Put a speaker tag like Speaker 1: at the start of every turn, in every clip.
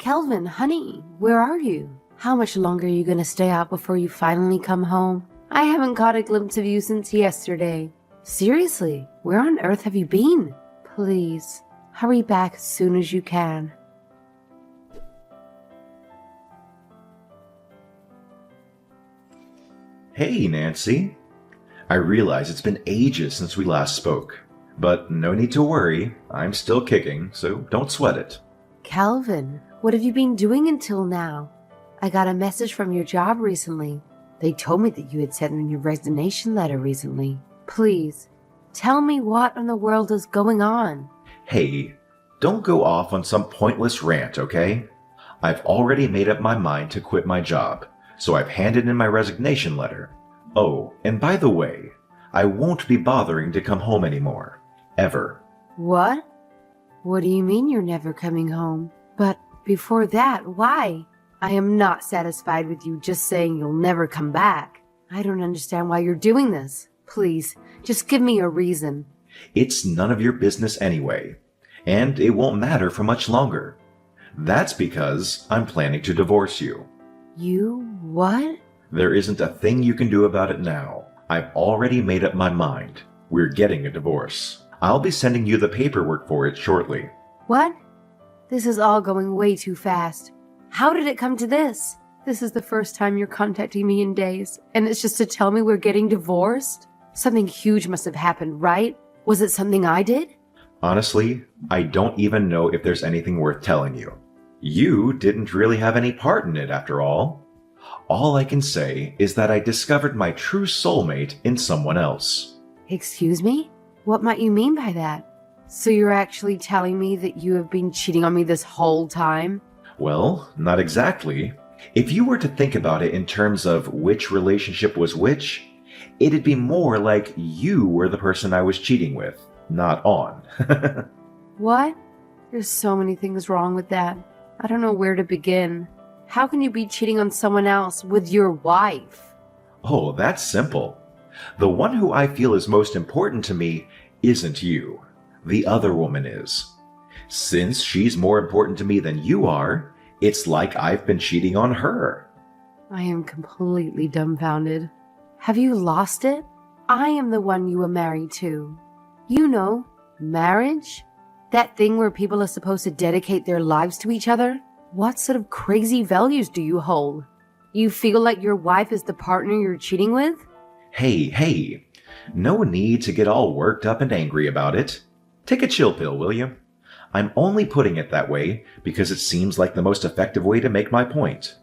Speaker 1: Kelvin, honey, where are you? How much longer are you gonna stay out before you finally come home? I haven't caught a glimpse of you since yesterday. Seriously, where on earth have you been? Please, hurry back as soon as you can.
Speaker 2: Hey, Nancy. I realize it's been ages since we last spoke, but no need to worry. I'm still kicking, so don't sweat it.
Speaker 1: Calvin, what have you been doing until now? I got a message from your job recently. They told me that you had sent in your resignation letter recently. Please, tell me what in the world is going on.
Speaker 2: Hey, don't go off on some pointless rant, okay? I've already made up my mind to quit my job, so I've handed in my resignation letter. Oh, and by the way, I won't be bothering to come home anymore. Ever.
Speaker 1: What? What do you mean you're never coming home? But before that, why? I am not satisfied with you just saying you'll never come back. I don't understand why you're doing this. Please, just give me a reason.
Speaker 2: It's none of your business anyway, and it won't matter for much longer. That's because I'm planning to divorce you.
Speaker 1: You what?
Speaker 2: There isn't a thing you can do about it now. I've already made up my mind. We're getting a divorce. I'll be sending you the paperwork for it shortly.
Speaker 1: What? This is all going way too fast. How did it come to this? This is the first time you're contacting me in days, and it's just to tell me we're getting divorced? Something huge must have happened, right? Was it something I did?
Speaker 2: Honestly, I don't even know if there's anything worth telling you. You didn't really have any part in it after all. All I can say is that I discovered my true soulmate in someone else.
Speaker 1: Excuse me? What might you mean by that? So you're actually telling me that you have been cheating on me this whole time?
Speaker 2: Well, not exactly. If you were to think about it in terms of which relationship was which, it'd be more like you were the person I was cheating with, not on.
Speaker 1: What? There's so many things wrong with that. I don't know where to begin. How can you be cheating on someone else with your wife?
Speaker 2: Oh, that's simple. The one who I feel is most important to me isn't you. The other woman is. Since she's more important to me than you are, it's like I've been cheating on her.
Speaker 1: I am completely dumbfounded. Have you lost it? I am the one you were married to. You know, marriage? That thing where people are supposed to dedicate their lives to each other? What sort of crazy values do you hold? You feel like your wife is the partner you're cheating with?
Speaker 2: Hey, no need to get all worked up and angry about it. Take a chill pill, will you? I'm only putting it that way because it seems like the most effective way to make my point.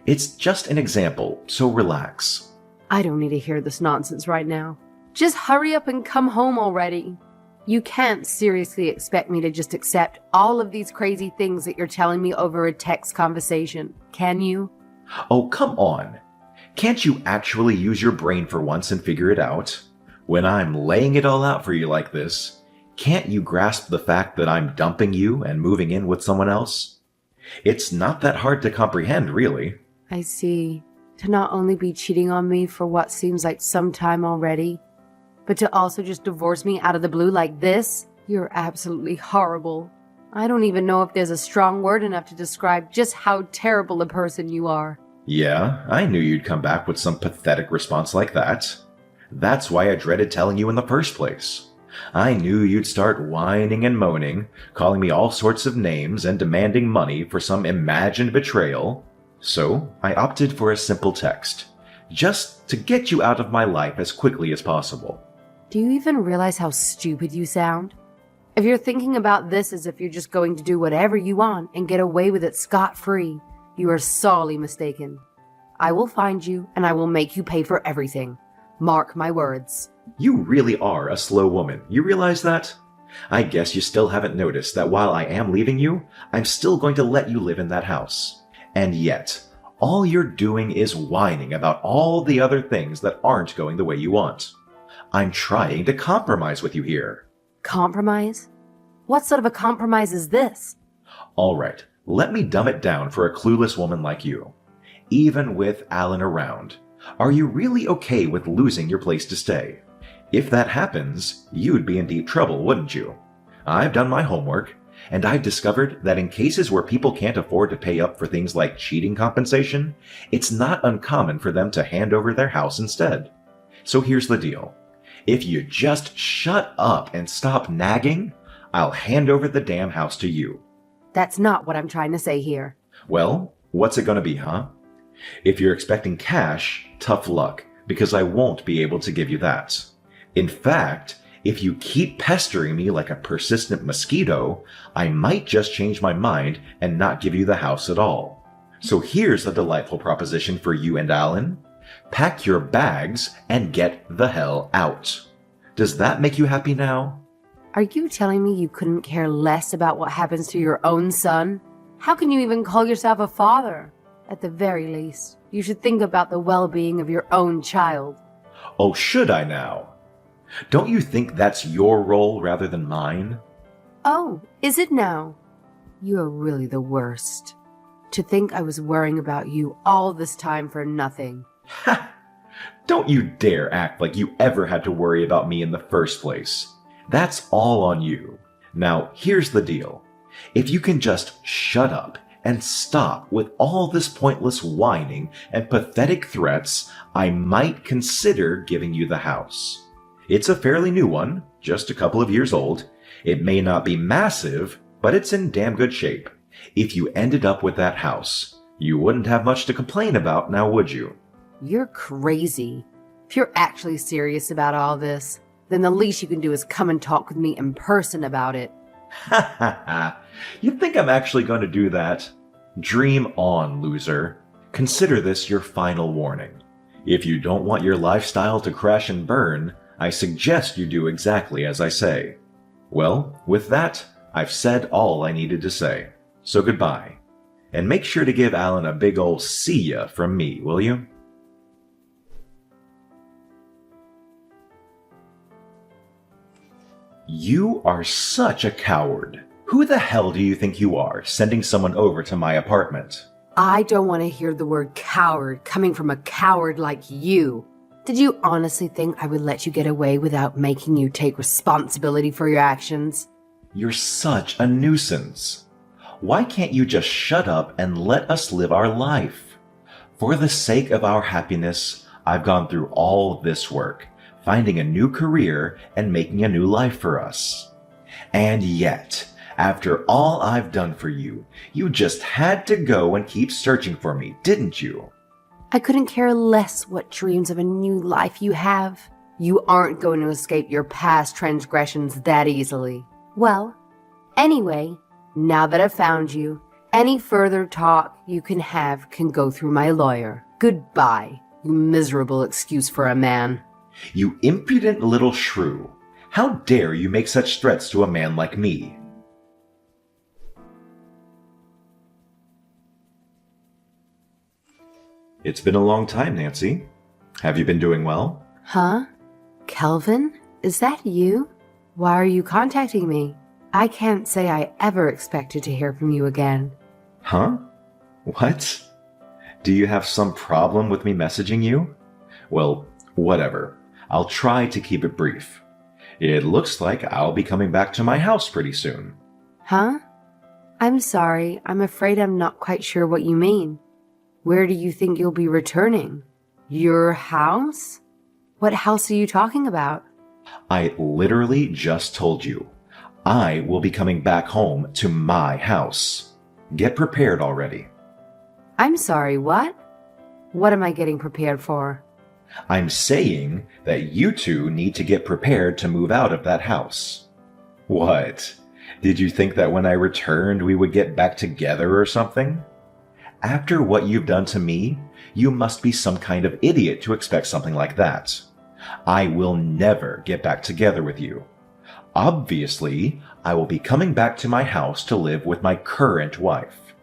Speaker 2: It's just an example, so relax.
Speaker 1: I don't need to hear this nonsense right now. Just hurry up and come home already. You can't seriously expect me to just accept all of these crazy things that you're telling me over a text conversation, can you?
Speaker 2: Oh, come on. Can't you actually use your brain for once and figure it out? When I'm laying it all out for you like this, can't you grasp the fact that I'm dumping you and moving in with someone else? It's not that hard to comprehend, really.
Speaker 1: I see. To not only be cheating on me for what seems like some time already, but to also just divorce me out of the blue like this? You're absolutely horrible. I don't even know if there's a strong word enough to describe just how terrible a person you are.
Speaker 2: Yeah, I knew you'd come back with some pathetic response like that. That's why I dreaded telling you in the first place. I knew you'd start whining and moaning, calling me all sorts of names and demanding money for some imagined betrayal. So I opted for a simple text, just to get you out of my life as quickly as possible.
Speaker 1: Do you even realize how stupid you sound? If you're thinking about this as if you're just going to do whatever you want and get away with it scot-free, you are sorely mistaken. I will find you and I will make you pay for everything. Mark my words.
Speaker 2: You really are a slow woman. You realize that? I guess you still haven't noticed that while I am leaving you, I'm still going to let you live in that house. And yet, all you're doing is whining about all the other things that aren't going the way you want. I'm trying to compromise with you here.
Speaker 1: Compromise? What sort of a compromise is this?
Speaker 2: All right, let me dumb it down for a clueless woman like you. Even with Alan around, are you really okay with losing your place to stay? If that happens, you'd be in deep trouble, wouldn't you? I've done my homework, and I've discovered that in cases where people can't afford to pay up for things like cheating compensation, it's not uncommon for them to hand over their house instead. So here's the deal. If you just shut up and stop nagging, I'll hand over the damn house to you.
Speaker 1: That's not what I'm trying to say here.
Speaker 2: Well, what's it gonna be, huh? If you're expecting cash, tough luck, because I won't be able to give you that. In fact, if you keep pestering me like a persistent mosquito, I might just change my mind and not give you the house at all. So here's a delightful proposition for you and Alan. Pack your bags and get the hell out. Does that make you happy now?
Speaker 1: Are you telling me you couldn't care less about what happens to your own son? How can you even call yourself a father? At the very least, you should think about the well-being of your own child.
Speaker 2: Oh, should I now? Don't you think that's your role rather than mine?
Speaker 1: Oh, is it now? You are really the worst. To think I was worrying about you all this time for nothing.
Speaker 2: Ha! Don't you dare act like you ever had to worry about me in the first place. That's all on you. Now, here's the deal. If you can just shut up and stop with all this pointless whining and pathetic threats, I might consider giving you the house. It's a fairly new one, just a couple of years old. It may not be massive, but it's in damn good shape. If you ended up with that house, you wouldn't have much to complain about now, would you?
Speaker 1: You're crazy. If you're actually serious about all this, then the least you can do is come and talk with me in person about it.
Speaker 2: Ha ha ha. You think I'm actually going to do that? Dream on, loser. Consider this your final warning. If you don't want your lifestyle to crash and burn, I suggest you do exactly as I say. Well, with that, I've said all I needed to say. So goodbye. And make sure to give Alan a big ol' see ya from me, will you? You are such a coward. Who the hell do you think you are, sending someone over to my apartment?
Speaker 1: I don't want to hear the word coward coming from a coward like you. Did you honestly think I would let you get away without making you take responsibility for your actions?
Speaker 2: You're such a nuisance. Why can't you just shut up and let us live our life? For the sake of our happiness, I've gone through all this work, finding a new career and making a new life for us. And yet, after all I've done for you, you just had to go and keep searching for me, didn't you?
Speaker 1: I couldn't care less what dreams of a new life you have. You aren't going to escape your past transgressions that easily. Well, anyway, now that I've found you, any further talk you can have can go through my lawyer. Goodbye, you miserable excuse for a man.
Speaker 2: You impudent little shrew. How dare you make such threats to a man like me? It's been a long time, Nancy. Have you been doing well?
Speaker 1: Huh? Kelvin? Is that you? Why are you contacting me? I can't say I ever expected to hear from you again.
Speaker 2: Huh? What? Do you have some problem with me messaging you? Well, whatever. I'll try to keep it brief. It looks like I'll be coming back to my house pretty soon.
Speaker 1: Huh? I'm sorry. I'm afraid I'm not quite sure what you mean. Where do you think you'll be returning? Your house? What house are you talking about?
Speaker 2: I literally just told you. I will be coming back home to my house. Get prepared already.
Speaker 1: I'm sorry, what? What am I getting prepared for?
Speaker 2: I'm saying that you two need to get prepared to move out of that house. What? Did you think that when I returned we would get back together or something? After what you've done to me, you must be some kind of idiot to expect something like that. I will never get back together with you. Obviously, I will be coming back to my house to live with my current wife.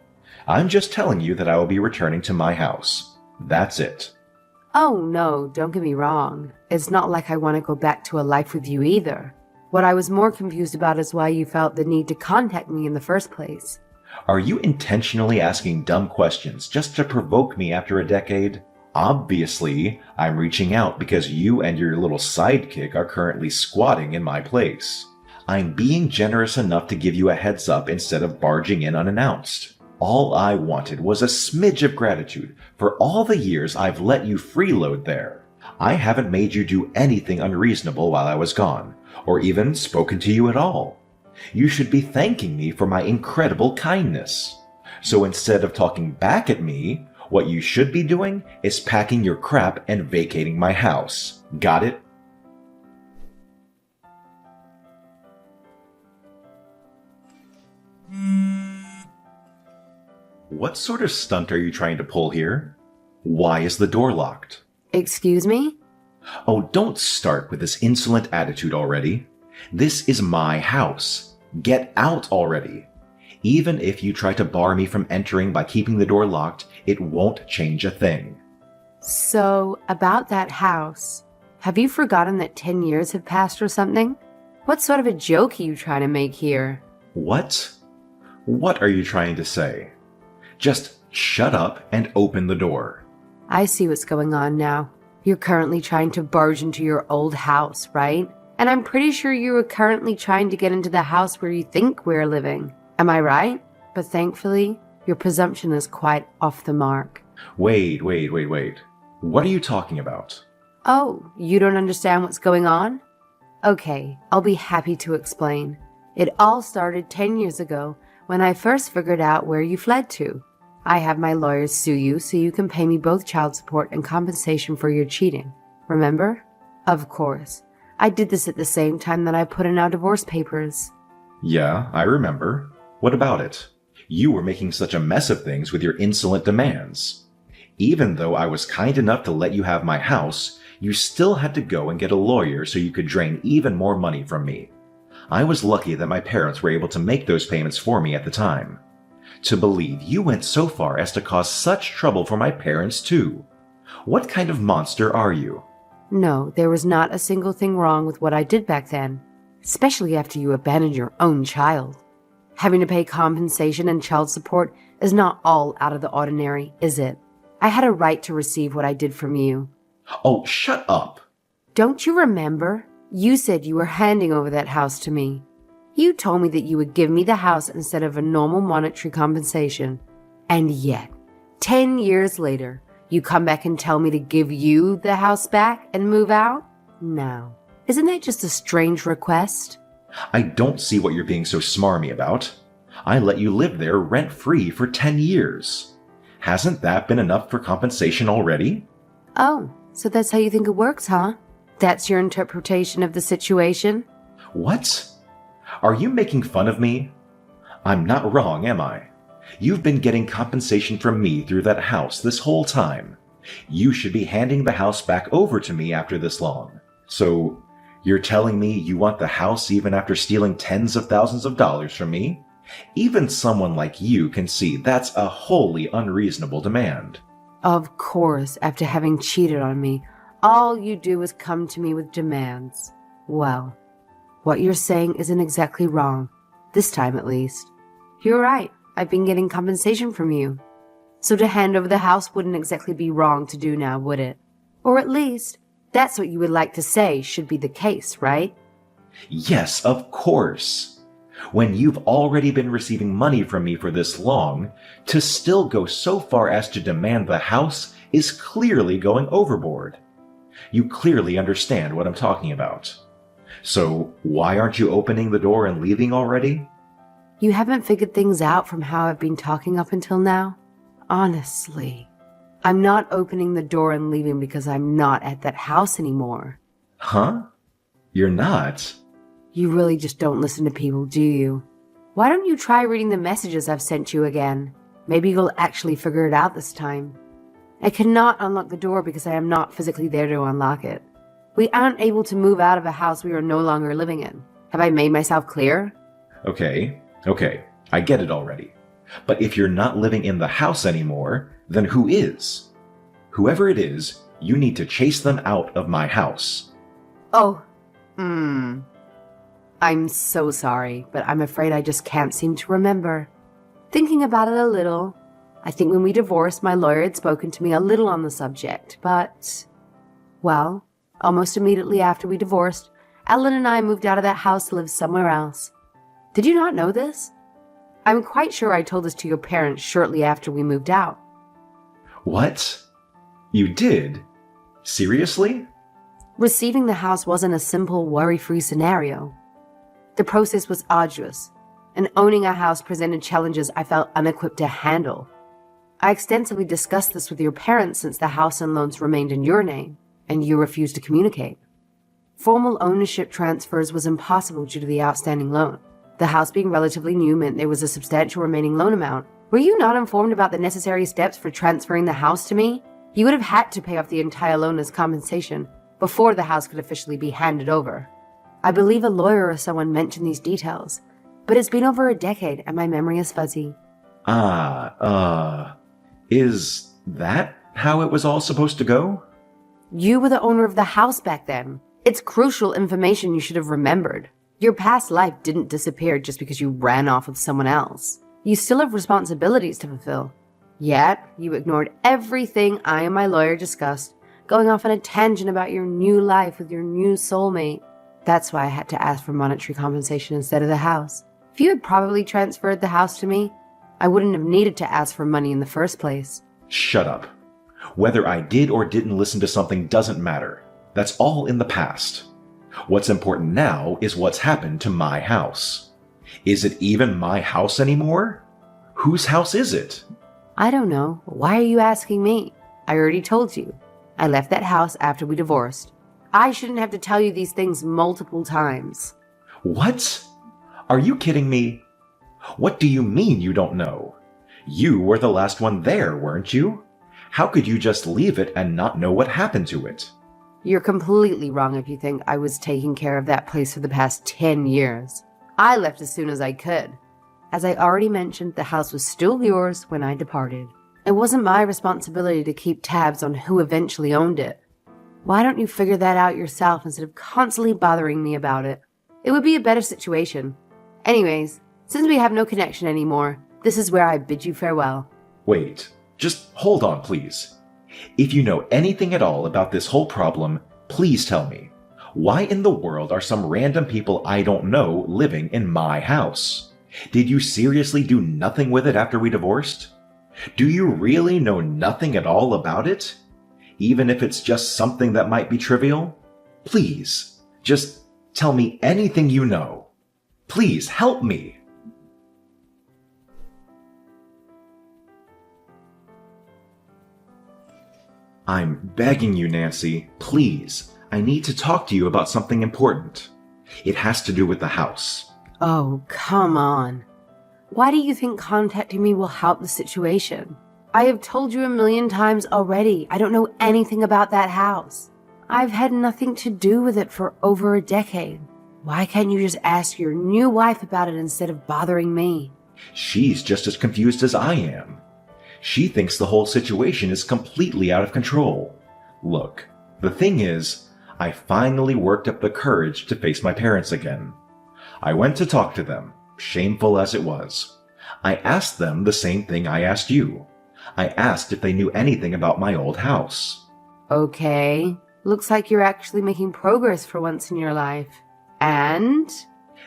Speaker 2: I'm just telling you that I will be returning to my house. That's it.
Speaker 1: Oh no, don't get me wrong. It's not like I want to go back to a life with you either. What I was more confused about is why you felt the need to contact me in the first place.
Speaker 2: Are you intentionally asking dumb questions just to provoke me after a decade? Obviously, I'm reaching out because you and your little sidekick are currently squatting in my place. I'm being generous enough to give you a heads up instead of barging in unannounced. All I wanted was a smidge of gratitude for all the years I've let you freeload there. I haven't made you do anything unreasonable while I was gone, or even spoken to you at all. You should be thanking me for my incredible kindness. So instead of talking back at me, what you should be doing is packing your crap and vacating my house. Got it? What sort of stunt are you trying to pull here? Why is the door locked?
Speaker 1: Excuse me?
Speaker 2: Oh, don't start with this insolent attitude already. This is my house. Get out already. Even if you try to bar me from entering by keeping the door locked, it won't change a thing.
Speaker 1: So, about that house, have you forgotten that 10 years have passed or something? What sort of a joke are you trying to make here?
Speaker 2: What? What are you trying to say? Just shut up and open the door.
Speaker 1: I see what's going on now. You're currently trying to barge into your old house, right? And I'm pretty sure you are currently trying to get into the house where you think we're living. Am I right? But thankfully, your presumption is quite off the mark.
Speaker 2: Wait. What are you talking about?
Speaker 1: Oh, you don't understand what's going on? Okay, I'll be happy to explain. It all started 10 years ago when I first figured out where you fled to. I have my lawyers sue you so you can pay me both child support and compensation for your cheating. Remember? Of course. I did this at the same time that I put in our divorce papers.
Speaker 2: Yeah, I remember. What about it? You were making such a mess of things with your insolent demands. Even though I was kind enough to let you have my house, you still had to go and get a lawyer so you could drain even more money from me. I was lucky that my parents were able to make those payments for me at the time. To believe you went so far as to cause such trouble for my parents too. What kind of monster are you?
Speaker 1: No, there was not a single thing wrong with what I did back then, especially after you abandoned your own child. Having to pay compensation and child support is not all out of the ordinary, is it? I had a right to receive what I did from you.
Speaker 2: Oh, shut up.
Speaker 1: Don't you remember? You said you were handing over that house to me. You told me that you would give me the house instead of a normal monetary compensation. And yet, 10 years later, you come back and tell me to give you the house back and move out? Now, isn't that just a strange request?
Speaker 2: I don't see what you're being so smarmy about. I let you live there rent-free for 10 years. Hasn't that been enough for compensation already?
Speaker 1: Oh, so that's how you think it works, huh? That's your interpretation of the situation?
Speaker 2: What? Are you making fun of me? I'm not wrong, am I? You've been getting compensation from me through that house this whole time. You should be handing the house back over to me after this long. So, you're telling me you want the house even after stealing tens of thousands of dollars from me? Even someone like you can see that's a wholly unreasonable demand.
Speaker 1: Of course, after having cheated on me, all you do is come to me with demands. Well, what you're saying isn't exactly wrong. This time at least. You're right, I've been getting compensation from you. So to hand over the house wouldn't exactly be wrong to do now, would it? Or at least, that's what you would like to say should be the case, right?
Speaker 2: Yes, of course. When you've already been receiving money from me for this long, to still go so far as to demand the house is clearly going overboard. You clearly understand what I'm talking about. So why aren't you opening the door and leaving already?
Speaker 1: You haven't figured things out from how I've been talking up until now? Honestly, I'm not opening the door and leaving because I'm not at that house anymore.
Speaker 2: Huh? You're not?
Speaker 1: You really just don't listen to people, do you? Why don't you try reading the messages I've sent you again? Maybe you'll actually figure it out this time. I cannot unlock the door because I am not physically there to unlock it. We aren't able to move out of a house we are no longer living in. Have I made myself clear?
Speaker 2: Okay, I get it already. But if you're not living in the house anymore, then who is? Whoever it is, you need to chase them out of my house.
Speaker 1: Oh, I'm so sorry, but I'm afraid I just can't seem to remember. Thinking about it a little, I think when we divorced, my lawyer had spoken to me a little on the subject, but, well, almost immediately after we divorced, Ellen and I moved out of that house to live somewhere else. Did you not know this? I'm quite sure I told this to your parents shortly after we moved out.
Speaker 2: What? You did? Seriously?
Speaker 1: Receiving the house wasn't a simple, worry-free scenario. The process was arduous, and owning a house presented challenges I felt unequipped to handle. I extensively discussed this with your parents since the house and loans remained in your name, and you refused to communicate. Formal ownership transfers was impossible due to the outstanding loan. The house being relatively new meant there was a substantial remaining loan amount. Were you not informed about the necessary steps for transferring the house to me? You would have had to pay off the entire loan as compensation before the house could officially be handed over. I believe a lawyer or someone mentioned these details, but it's been over a decade and my memory is fuzzy.
Speaker 2: Is that how it was all supposed to go?
Speaker 1: You were the owner of the house back then. It's crucial information you should have remembered. Your past life didn't disappear just because you ran off with someone else. You still have responsibilities to fulfill. Yet, you ignored everything I and my lawyer discussed, going off on a tangent about your new life with your new soulmate. That's why I had to ask for monetary compensation instead of the house. If you had probably transferred the house to me, I wouldn't have needed to ask for money in the first place.
Speaker 2: Shut up. Whether I did or didn't listen to something doesn't matter. That's all in the past. What's important now is what's happened to my house. Is it even my house anymore? Whose house is it?
Speaker 1: I don't know. Why are you asking me? I already told you. I left that house after we divorced. I shouldn't have to tell you these things multiple times.
Speaker 2: What? Are you kidding me? What do you mean you don't know? You were the last one there, weren't you? How could you just leave it and not know what happened to it?
Speaker 1: You're completely wrong if you think I was taking care of that place for the past 10 years. I left as soon as I could. As I already mentioned, the house was still yours when I departed. It wasn't my responsibility to keep tabs on who eventually owned it. Why don't you figure that out yourself instead of constantly bothering me about it? It would be a better situation. Anyways, since we have no connection anymore, this is where I bid you farewell.
Speaker 2: Wait, just hold on, please. If you know anything at all about this whole problem, please tell me. Why in the world are some random people I don't know living in my house? Did you seriously do nothing with it after we divorced? Do you really know nothing at all about it? Even if it's just something that might be trivial? Please, just tell me anything you know. Please help me. I'm begging you, Nancy, please. I need to talk to you about something important. It has to do with the house.
Speaker 1: Oh, come on. Why do you think contacting me will help the situation? I have told you a million times already, I don't know anything about that house. I've had nothing to do with it for over a decade. Why can't you just ask your new wife about it instead of bothering me?
Speaker 2: She's just as confused as I am. She thinks the whole situation is completely out of control. Look, the thing is, I finally worked up the courage to face my parents again. I went to talk to them, shameful as it was. I asked them the same thing I asked you. I asked if they knew anything about my old house.
Speaker 1: Okay, looks like you're actually making progress for once in your life. And?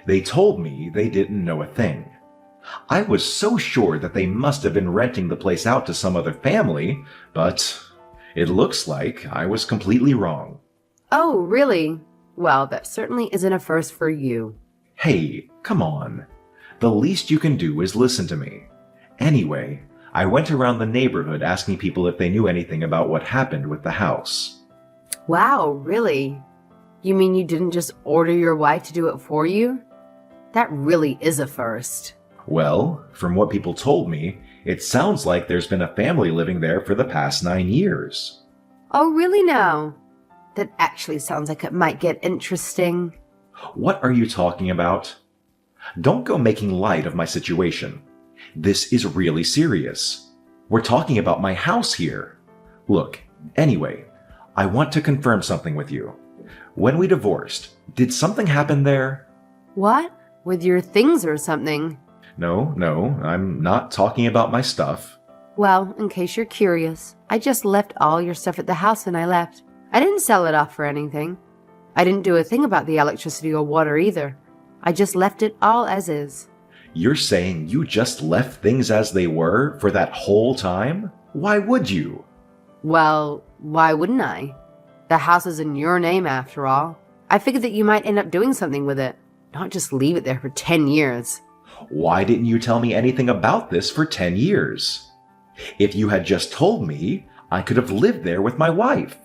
Speaker 2: They told me they didn't know a thing. I was so sure that they must have been renting the place out to some other family, but it looks like I was completely wrong.
Speaker 1: Oh, really? Well, that certainly isn't a first for you.
Speaker 2: Hey, come on. The least you can do is listen to me. Anyway, I went around the neighborhood asking people if they knew anything about what happened with the house.
Speaker 1: Wow, really? You mean you didn't just order your wife to do it for you? That really is a first.
Speaker 2: Well, from what people told me, it sounds like there's been a family living there for the past 9 years.
Speaker 1: Oh, really now? That actually sounds like it might get interesting.
Speaker 2: What are you talking about? Don't go making light of my situation. This is really serious. We're talking about my house here. Look, anyway, I want to confirm something with you. When we divorced, did something happen there?
Speaker 1: What? With your things or something?
Speaker 2: No, I'm not talking about my stuff.
Speaker 1: Well, in case you're curious, I just left all your stuff at the house when I left. I didn't sell it off for anything. I didn't do a thing about the electricity or water either. I just left it all as is.
Speaker 2: You're saying you just left things as they were for that whole time? Why would you?
Speaker 1: Well, why wouldn't I? The house is in your name after all. I figured that you might end up doing something with it, not just leave it there for 10 years.
Speaker 2: Why didn't you tell me anything about this for 10 years? If you had just told me, I could have lived there with my wife.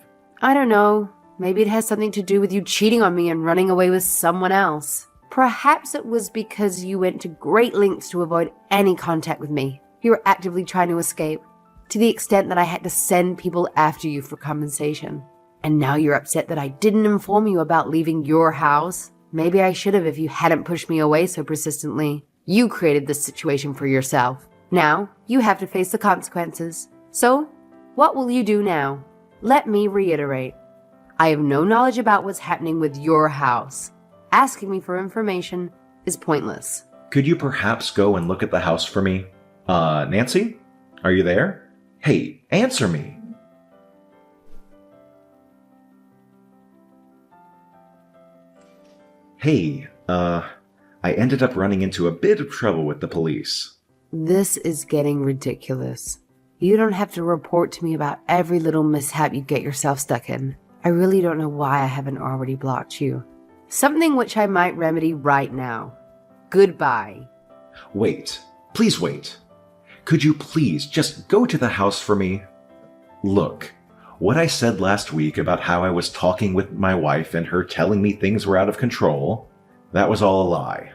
Speaker 1: I don't know. Maybe it has something to do with you cheating on me and running away with someone else. Perhaps it was because you went to great lengths to avoid any contact with me. You were actively trying to escape, to the extent that I had to send people after you for compensation. And now you're upset that I didn't inform you about leaving your house. Maybe I should have if you hadn't pushed me away so persistently. You created this situation for yourself. Now, you have to face the consequences. So, what will you do now? Let me reiterate. I have no knowledge about what's happening with your house. Asking me for information is pointless.
Speaker 2: Could you perhaps go and look at the house for me? Nancy? Are you there? Hey, answer me. Hey, I ended up running into a bit of trouble with the police.
Speaker 1: This is getting ridiculous. You don't have to report to me about every little mishap you get yourself stuck in. I really don't know why I haven't already blocked you. Something which I might remedy right now. Goodbye.
Speaker 2: Wait. Please wait. Could you please just go to the house for me? Look, what I said last week about how I was talking with my wife and her telling me things were out of control, that was all a lie.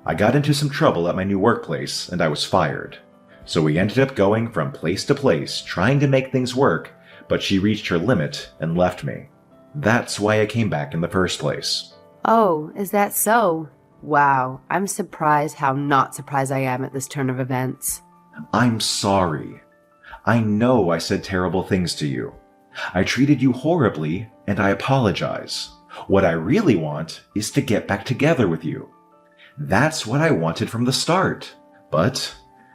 Speaker 2: I got into some trouble at my new workplace and I was fired. So we ended up going from place to place trying to make things work, but she reached her limit and left me. That's why I came back in the first place.
Speaker 1: Oh, is that so? Wow, I'm surprised how not surprised I am at this turn of events.
Speaker 2: I'm sorry. I know I said terrible things to you. I treated you horribly, and I apologize. What I really want is to get back together with you. That's what I wanted from the start. But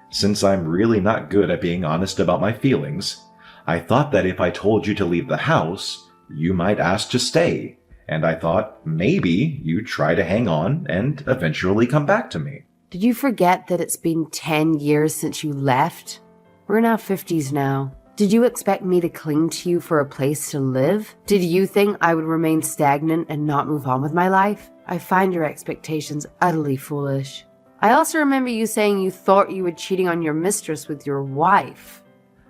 Speaker 2: since I'm really not good at being honest about my feelings, I thought that if I told you to leave the house, you might ask to stay. And I thought maybe you'd try to hang on and eventually come back to me.
Speaker 1: Did you forget that it's been 10 years since you left? We're in our 50s now. Did you expect me to cling to you for a place to live? Did you think I would remain stagnant and not move on with my life? I find your expectations utterly foolish. I also remember you saying you thought you were cheating on your mistress with your wife.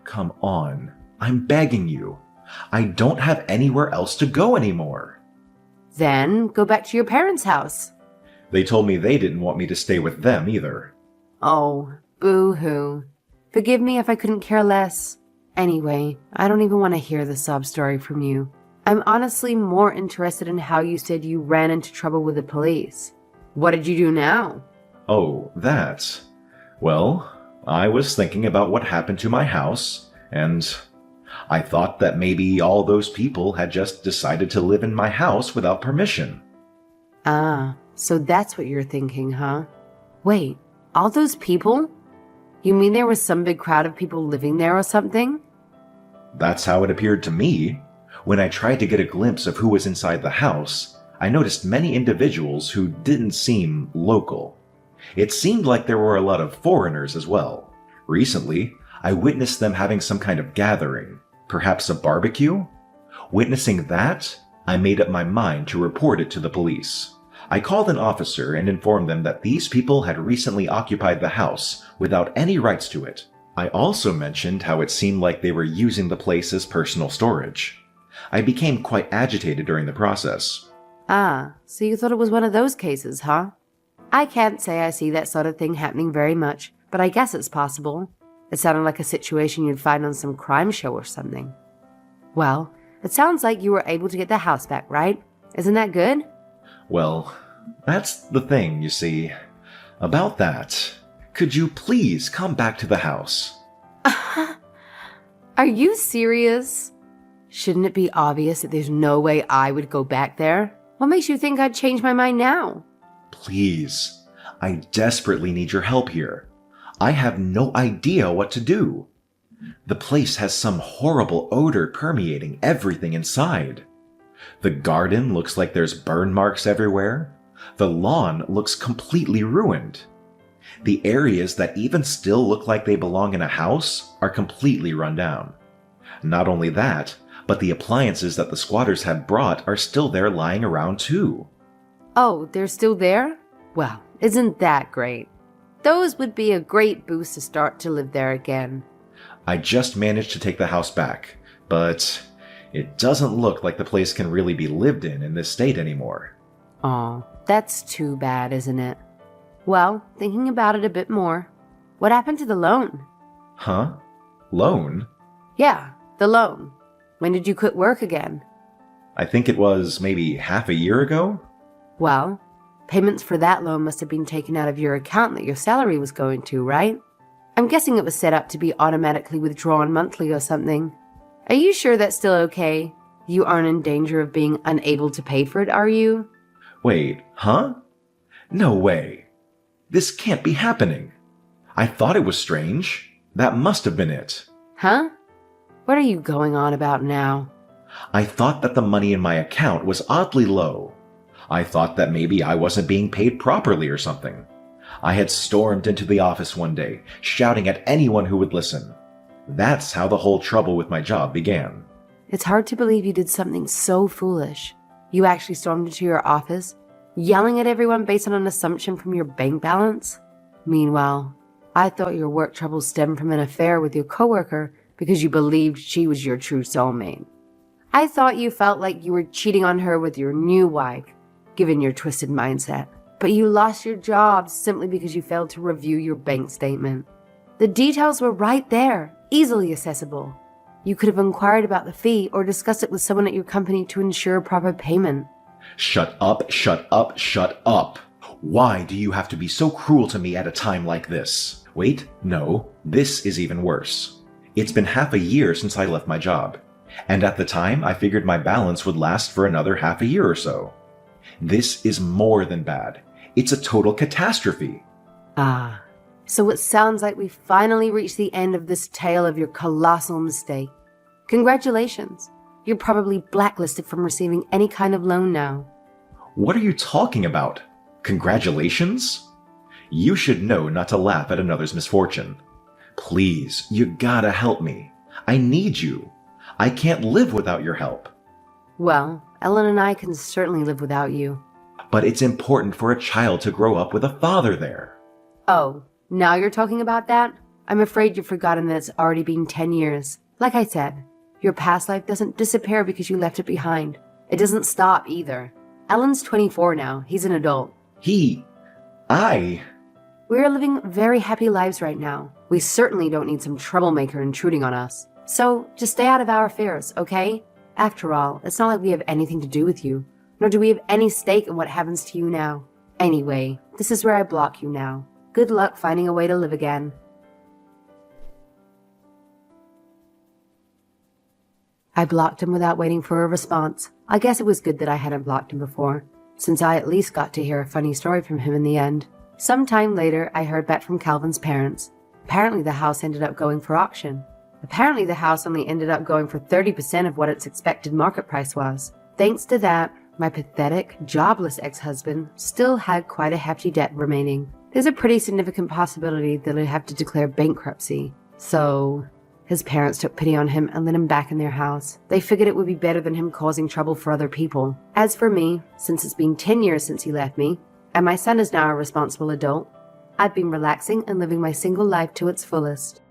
Speaker 2: Come on. I'm begging you. I don't have anywhere else to go anymore.
Speaker 1: Then go back to your parents' house.
Speaker 2: They told me they didn't want me to stay with them either.
Speaker 1: Oh, boo-hoo. Forgive me if I couldn't care less. Anyway, I don't even want to hear the sob story from you. I'm honestly more interested in how you said you ran into trouble with the police. What did you do now?
Speaker 2: Oh, that. Well, I was thinking about what happened to my house, and I thought that maybe all those people had just decided to live in my house without permission.
Speaker 1: Ah, so that's what you're thinking, huh? Wait, all those people? You mean there was some big crowd of people living there or something?
Speaker 2: That's how it appeared to me. When I tried to get a glimpse of who was inside the house, I noticed many individuals who didn't seem local. It seemed like there were a lot of foreigners as well. Recently, I witnessed them having some kind of gathering, perhaps a barbecue. Witnessing that, I made up my mind to report it to the police. I called an officer and informed them that these people had recently occupied the house without any rights to it. I also mentioned how it seemed like they were using the place as personal storage. I became quite agitated during the process.
Speaker 1: Ah, so you thought it was one of those cases, huh? I can't say I see that sort of thing happening very much, but I guess it's possible. It sounded like a situation you'd find on some crime show or something. Well, it sounds like you were able to get the house back, right? Isn't that good?
Speaker 2: Well, that's the thing, you see. About that, could you please come back to the house?
Speaker 1: Are you serious? Shouldn't it be obvious that there's no way I would go back there? What makes you think I'd change my mind now?
Speaker 2: Please, I desperately need your help here. I have no idea what to do. The place has some horrible odor permeating everything inside. The garden looks like there's burn marks everywhere. The lawn looks completely ruined. The areas that even still look like they belong in a house are completely run down. Not only that, but the appliances that the squatters had brought are still there lying around too.
Speaker 1: Oh, they're still there? Well, isn't that great? Those would be a great boost to start to live there again.
Speaker 2: I just managed to take the house back, but it doesn't look like the place can really be lived in this state anymore.
Speaker 1: Aw, that's too bad, isn't it? Well, thinking about it a bit more, what happened to the loan?
Speaker 2: Huh? Loan?
Speaker 1: Yeah, the loan. When did you quit work again?
Speaker 2: I think it was maybe half a year ago?
Speaker 1: Well, payments for that loan must have been taken out of your account that your salary was going to, right? I'm guessing it was set up to be automatically withdrawn monthly or something. Are you sure that's still okay? You aren't in danger of being unable to pay for it, are you?
Speaker 2: Wait, huh? No way. This can't be happening. I thought it was strange. That must have been it.
Speaker 1: Huh? What are you going on about now?
Speaker 2: I thought that the money in my account was oddly low. I thought that maybe I wasn't being paid properly or something. I had stormed into the office one day, shouting at anyone who would listen. That's how the whole trouble with my job began.
Speaker 1: It's hard to believe you did something so foolish. You actually stormed into your office, yelling at everyone based on an assumption from your bank balance? Meanwhile, I thought your work troubles stemmed from an affair with your coworker because you believed she was your true soulmate. I thought you felt like you were cheating on her with your new wife, given your twisted mindset. But you lost your job simply because you failed to review your bank statement. The details were right there, easily accessible. You could have inquired about the fee or discussed it with someone at your company to ensure proper payment.
Speaker 2: Shut up, shut up, shut up. Why do you have to be so cruel to me at a time like this? Wait, no, this is even worse. It's been half a year since I left my job. And at the time, I figured my balance would last for another half a year or so. This is more than bad. It's a total catastrophe.
Speaker 1: Ah, so it sounds like we finally reached the end of this tale of your colossal mistake. Congratulations. You're probably blacklisted from receiving any kind of loan now.
Speaker 2: What are you talking about? Congratulations? You should know not to laugh at another's misfortune. Please, you gotta help me. I need you. I can't live without your help.
Speaker 1: Well, Ellen and I can certainly live without you.
Speaker 2: But it's important for a child to grow up with a father there.
Speaker 1: Oh, now you're talking about that? I'm afraid you've forgotten that it's already been 10 years. Like I said, your past life doesn't disappear because you left it behind. It doesn't stop either. Ellen's 24 now. He's an adult. We're living very happy lives right now. We certainly don't need some troublemaker intruding on us. So just stay out of our affairs, okay? After all, it's not like we have anything to do with you, nor do we have any stake in what happens to you now. Anyway, this is where I block you now. Good luck finding a way to live again. I blocked him without waiting for a response. I guess it was good that I hadn't blocked him before, since I at least got to hear a funny story from him in the end. Sometime later, I heard back from Calvin's parents. Apparently the house ended up going for auction. Apparently the house only ended up going for 30% of what its expected market price was. Thanks to that, my pathetic, jobless ex-husband still had quite a hefty debt remaining. There's a pretty significant possibility that he'd have to declare bankruptcy. So, his parents took pity on him and let him back in their house. They figured it would be better than him causing trouble for other people. As for me, since it's been 10 years since he left me, and my son is now a responsible adult, I've been relaxing and living my single life to its fullest.